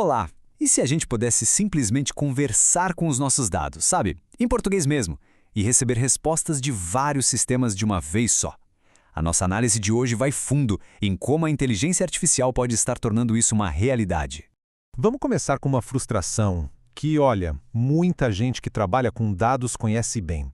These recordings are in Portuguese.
Olá! E se a gente pudesse simplesmente conversar com os nossos dados, sabe? Em português mesmo, e receber respostas de vários sistemas de uma vez só? A nossa análise de hoje vai fundo em como a inteligência artificial pode estar tornando isso uma realidade. Vamos começar com uma frustração que, olha, muita gente que trabalha com dados conhece bem.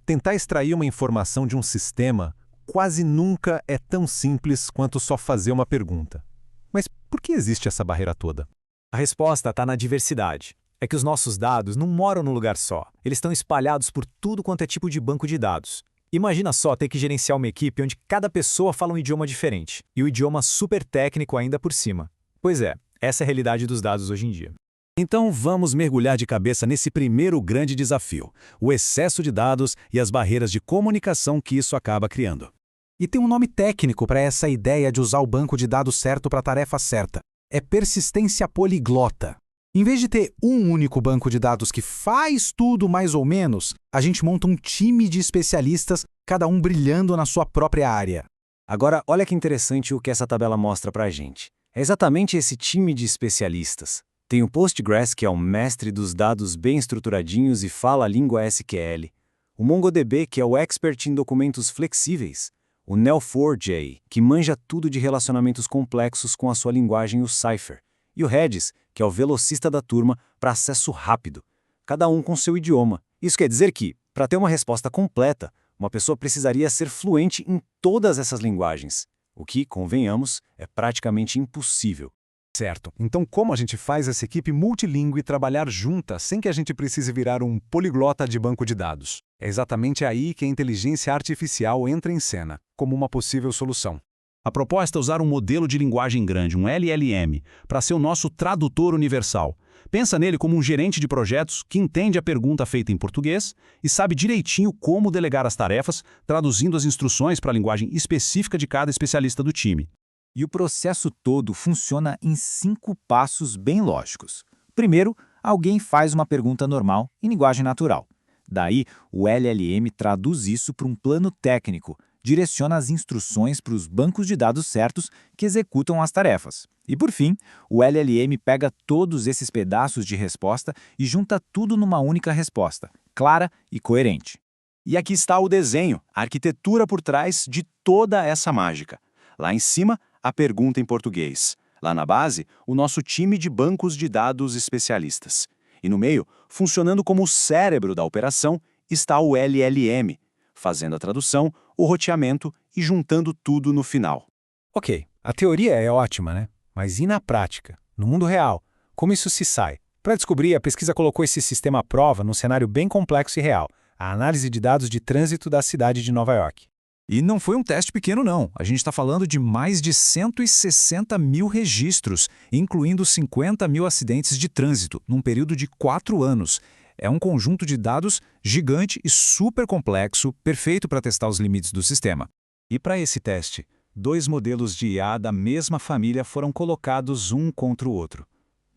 Tentar extrair uma informação de um sistema quase nunca é tão simples quanto só fazer uma pergunta. Mas por que existe essa barreira toda? A resposta está na diversidade. É que os nossos dados não moram num lugar só. Eles estão espalhados por tudo quanto é tipo de banco de dados. Imagina só ter que gerenciar uma equipe onde cada pessoa fala um idioma diferente, e o idioma super técnico ainda por cima. Pois é, essa é a realidade dos dados hoje em dia. Então vamos mergulhar de cabeça nesse primeiro grande desafio, o excesso de dados e as barreiras de comunicação que isso acaba criando. E tem um nome técnico para essa ideia de usar o banco de dados certo para a tarefa certa. É persistência poliglota. Em vez de ter um único banco de dados que faz tudo mais ou menos, a gente monta um time de especialistas, cada um brilhando na sua própria área. Agora, olha que interessante o que essa tabela mostra pra gente. É exatamente esse time de especialistas. Tem o Postgres, que é o mestre dos dados bem estruturadinhos e fala a língua SQL. O MongoDB, que é o expert em documentos flexíveis. O Neo4j, que manja tudo de relacionamentos complexos com a sua linguagem, o Cypher. E o Redis, que é o velocista da turma para acesso rápido. Cada um com seu idioma. Isso quer dizer que, para ter uma resposta completa, uma pessoa precisaria ser fluente em todas essas linguagens. O que, convenhamos, é praticamente impossível. Certo. Então como a gente faz essa equipe multilingüe trabalhar junta sem que a gente precise virar um poliglota de banco de dados? É exatamente aí que a inteligência artificial entra em cena, como uma possível solução. A proposta é usar um modelo de linguagem grande, um LLM, para ser o nosso tradutor universal. Pensa nele como um gerente de projetos que entende a pergunta feita em português e sabe direitinho como delegar as tarefas, traduzindo as instruções para a linguagem específica de cada especialista do time. E o processo todo funciona em 5 passos bem lógicos. Primeiro, alguém faz uma pergunta normal, em linguagem natural. Daí, o LLM traduz isso para um plano técnico, direciona as instruções para os bancos de dados certos que executam as tarefas. E por fim, o LLM pega todos esses pedaços de resposta e junta tudo numa única resposta, clara e coerente. E aqui está o desenho, a arquitetura por trás de toda essa mágica. Lá em cima, a pergunta em português. Lá na base, o nosso time de bancos de dados especialistas. E no meio, funcionando como o cérebro da operação, está o LLM, fazendo a tradução, o roteamento e juntando tudo no final. Ok, a teoria é ótima, né? Mas e na prática? No mundo real, como isso se sai? Para descobrir, a pesquisa colocou esse sistema à prova num cenário bem complexo e real, a análise de dados de trânsito da cidade de Nova York. E não foi um teste pequeno não, a gente está falando de mais de 160 mil registros, incluindo 50 mil acidentes de trânsito, num período de 4 anos. É um conjunto de dados gigante e super complexo, perfeito para testar os limites do sistema. E para esse teste, 2 modelos de IA da mesma família foram colocados um contra o outro.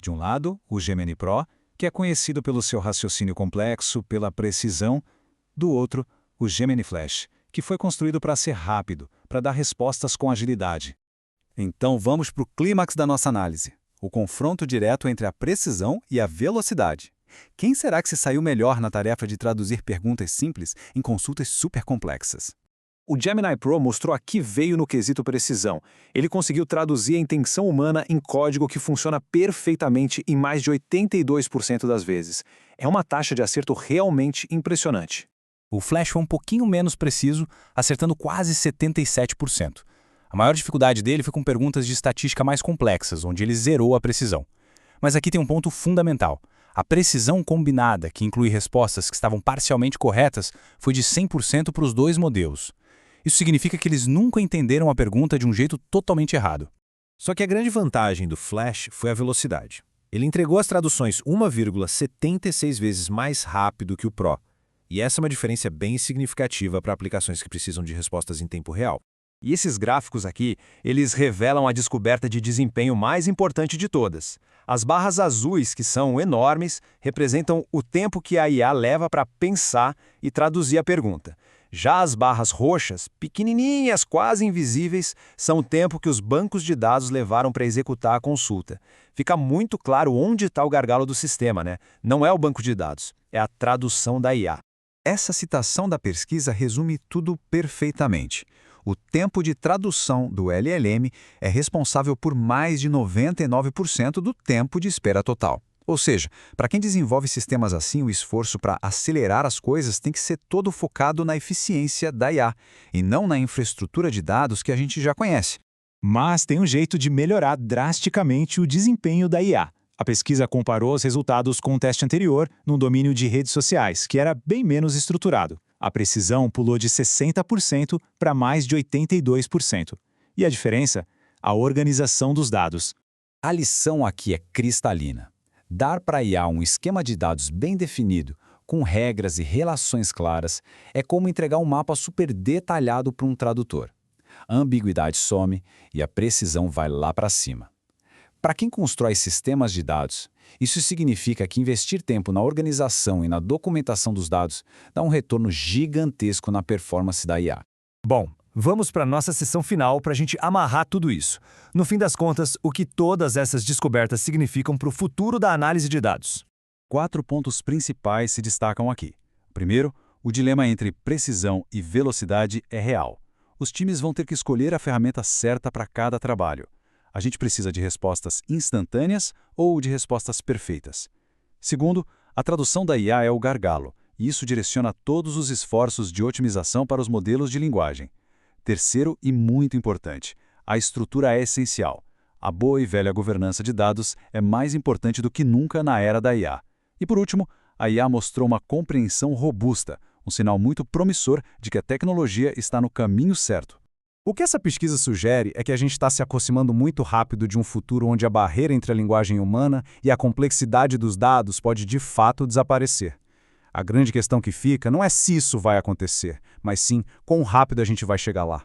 De um lado, o Gemini Pro, que é conhecido pelo seu raciocínio complexo, pela precisão. Do outro, o Gemini Flash, que foi construído para ser rápido, para dar respostas com agilidade. Então vamos para o clímax da nossa análise, o confronto direto entre a precisão e a velocidade. Quem será que se saiu melhor na tarefa de traduzir perguntas simples em consultas super complexas? O Gemini Pro mostrou a que veio no quesito precisão. Ele conseguiu traduzir a intenção humana em código que funciona perfeitamente em mais de 82% das vezes. É uma taxa de acerto realmente impressionante. O Flash foi um pouquinho menos preciso, acertando quase 77%. A maior dificuldade dele foi com perguntas de estatística mais complexas, onde ele zerou a precisão. Mas aqui tem um ponto fundamental. A precisão combinada, que inclui respostas que estavam parcialmente corretas, foi de 100% para os 2 modelos. Isso significa que eles nunca entenderam a pergunta de um jeito totalmente errado. Só que a grande vantagem do Flash foi a velocidade. Ele entregou as traduções 1,76 vezes mais rápido que o Pro. E essa é uma diferença bem significativa para aplicações que precisam de respostas em tempo real. E esses gráficos aqui, eles revelam a descoberta de desempenho mais importante de todas. As barras azuis, que são enormes, representam o tempo que a IA leva para pensar e traduzir a pergunta. Já as barras roxas, pequenininhas, quase invisíveis, são o tempo que os bancos de dados levaram para executar a consulta. Fica muito claro onde está o gargalo do sistema, né? Não é o banco de dados, é a tradução da IA. Essa citação da pesquisa resume tudo perfeitamente. O tempo de tradução do LLM é responsável por mais de 99% do tempo de espera total. Ou seja, para quem desenvolve sistemas assim, o esforço para acelerar as coisas tem que ser todo focado na eficiência da IA, e não na infraestrutura de dados que a gente já conhece. Mas tem um jeito de melhorar drasticamente o desempenho da IA. A pesquisa comparou os resultados com o teste anterior no domínio de redes sociais, que era bem menos estruturado. A precisão pulou de 60% para mais de 82%. E a diferença? A organização dos dados. A lição aqui é cristalina. Dar para a IA um esquema de dados bem definido, com regras e relações claras, é como entregar um mapa super detalhado para um tradutor. A ambiguidade some e a precisão vai lá para cima. Para quem constrói sistemas de dados, isso significa que investir tempo na organização e na documentação dos dados dá um retorno gigantesco na performance da IA. Bom, vamos para a nossa sessão final para a gente amarrar tudo isso. No fim das contas, o que todas essas descobertas significam para o futuro da análise de dados? 4 pontos principais se destacam aqui. Primeiro, o dilema entre precisão e velocidade é real. Os times vão ter que escolher a ferramenta certa para cada trabalho. A gente precisa de respostas instantâneas ou de respostas perfeitas. Segundo, a tradução da IA é o gargalo, e isso direciona todos os esforços de otimização para os modelos de linguagem. Terceiro e muito importante, a estrutura é essencial. A boa e velha governança de dados é mais importante do que nunca na era da IA. E por último, a IA mostrou uma compreensão robusta, um sinal muito promissor de que a tecnologia está no caminho certo. O que essa pesquisa sugere é que a gente está se aproximando muito rápido de um futuro onde a barreira entre a linguagem humana e a complexidade dos dados pode de fato desaparecer. A grande questão que fica não é se isso vai acontecer, mas sim quão rápido a gente vai chegar lá.